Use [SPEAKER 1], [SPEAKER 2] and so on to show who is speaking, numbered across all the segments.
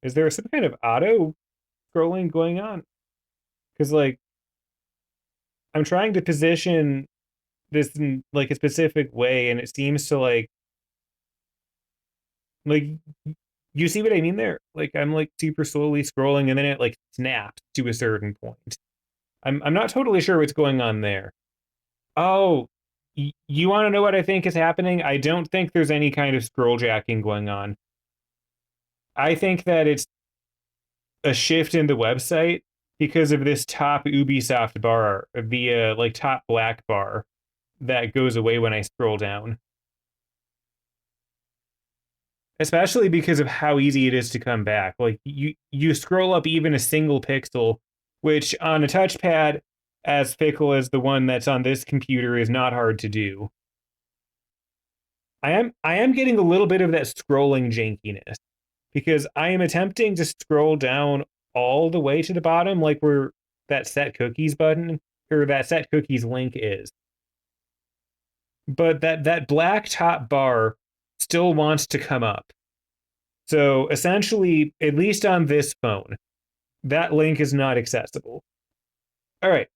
[SPEAKER 1] Is there some kind of auto scrolling going on? Because like I'm trying to position this in like a specific way, and it seems to like you see what I mean there? Like I'm like super slowly scrolling, and then it like snaps to a certain point. I'm not totally sure what's going on there. Oh, you want to know what I think is happening? I don't think there's any kind of scroll jacking going on. I think that it's a shift in the website because of this top Ubisoft bar, the like top black bar that goes away when I scroll down. Especially because of how easy it is to come back. Like you scroll up even a single pixel, which on a touchpad as fickle as the one that's on this computer is not hard to do. I am getting a little bit of that scrolling jankiness because I am attempting to scroll down all the way to the bottom, like where that set cookies button or that set cookies link is. But that black top bar still wants to come up. So essentially, at least on this phone, that link is not accessible. All right.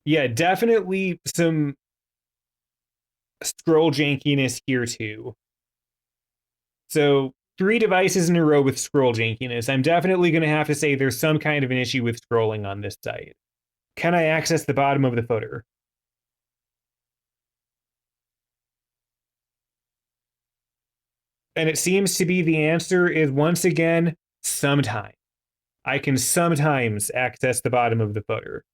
[SPEAKER 1] Yeah, definitely some scroll jankiness here too. So three devices in a row with scroll jankiness. I'm definitely going to have to say there's some kind of an issue with scrolling on this site. Can I access the bottom of the footer? And it seems to be the answer is once again, sometimes. I can sometimes access the bottom of the footer.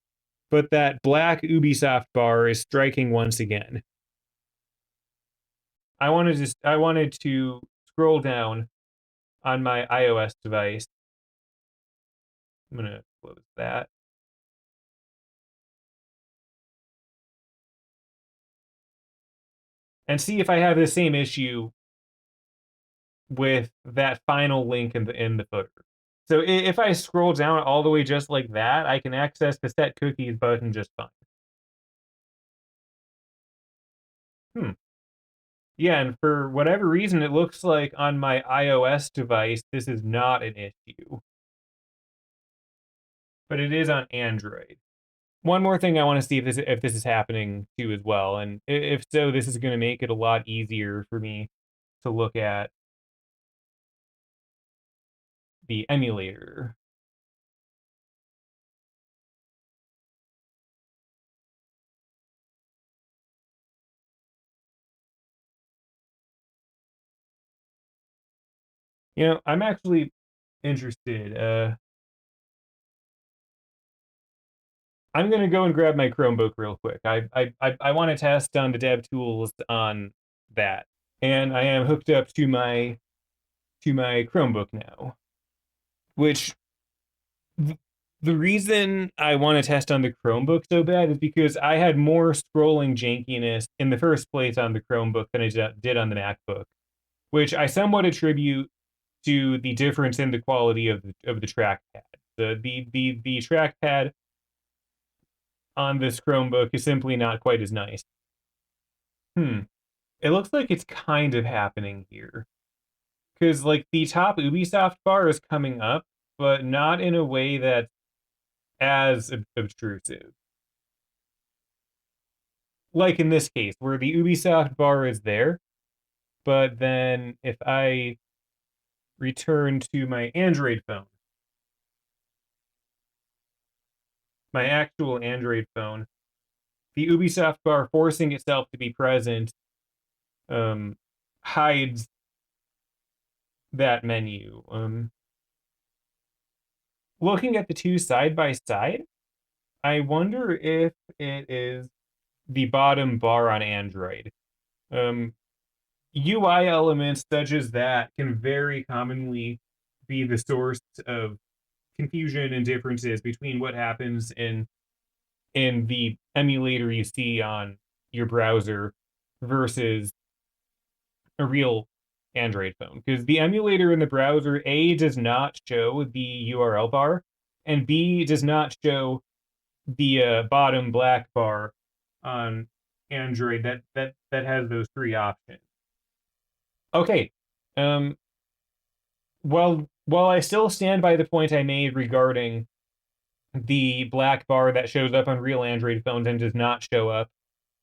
[SPEAKER 1] But that black Ubisoft bar is striking once again. I wanted to scroll down on my iOS device. I'm gonna close that. And see if I have the same issue with that final link in the footer. So if I scroll down all the way just like that, I can access the set cookies button just fine. Hmm. Yeah, and for whatever reason, it looks like on my iOS device, this is not an issue, but it is on Android. One more thing I want to see if this is happening too as well, and if so, this is going to make it a lot easier for me to look at the emulator. I'm actually interested. I'm gonna go and grab my Chromebook real quick. I want to test on the dev tools on that, and I am hooked up to my Chromebook now. Which the reason I want to test on the Chromebook so bad is because I had more scrolling jankiness in the first place on the Chromebook than I did on the MacBook, which I somewhat attribute to the difference in the quality of the trackpad. The trackpad on this Chromebook is simply not quite as nice. Hmm. It looks like it's kind of happening here. Because like the top Ubisoft bar is coming up, but not in a way that's as obtrusive. Like in this case, where the Ubisoft bar is there, but then if I return to my Android phone, my actual Android phone, the Ubisoft bar forcing itself to be present um, hides that menu. Looking at the two side by side, I wonder if it is the bottom bar on Android. Um, UI elements such as that can very commonly be the source of confusion and differences between what happens in the emulator you see on your browser versus a real Android phone. Because the emulator in the browser, A, does not show the URL bar, and B, does not show the bottom black bar on Android that has those three options. Okay. Um, while I still stand by the point I made regarding the black bar that shows up on real Android phones and does not show up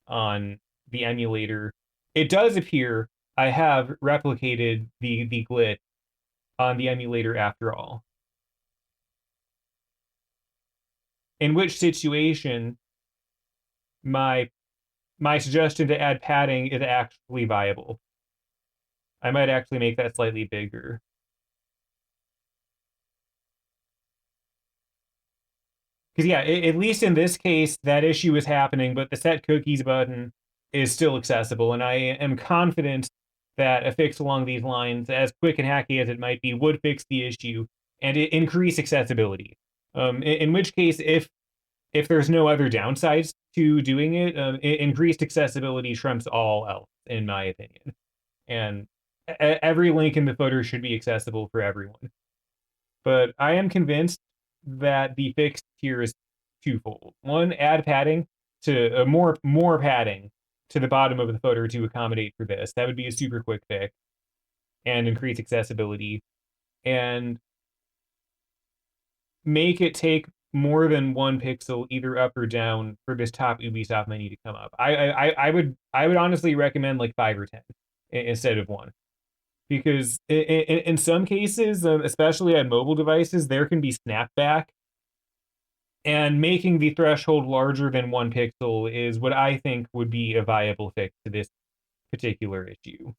[SPEAKER 1] on the emulator, it does appear I have replicated the glitch on the emulator after all. In which situation my my suggestion to add padding is actually viable. I might actually make that slightly bigger. Because yeah, at least in this case, that issue is happening, but the set cookies button is still accessible, and I am confident that a fix along these lines, as quick and hacky as it might be, would fix the issue and increase accessibility. In which case, if there's no other downsides to doing it, increased accessibility trumps all else, in my opinion. And every link in the footer should be accessible for everyone. But I am convinced that the fix here is twofold. One, add padding to more padding to the bottom of the footer to accommodate for this. That would be a super quick fix and increase accessibility. And make it take more than one pixel either up or down for this top Ubisoft menu to come up. I would honestly recommend like 5 or 10 instead of one, because in some cases, especially on mobile devices, there can be snapback, and making the threshold larger than 1 pixel is what I think would be a viable fix to this particular issue.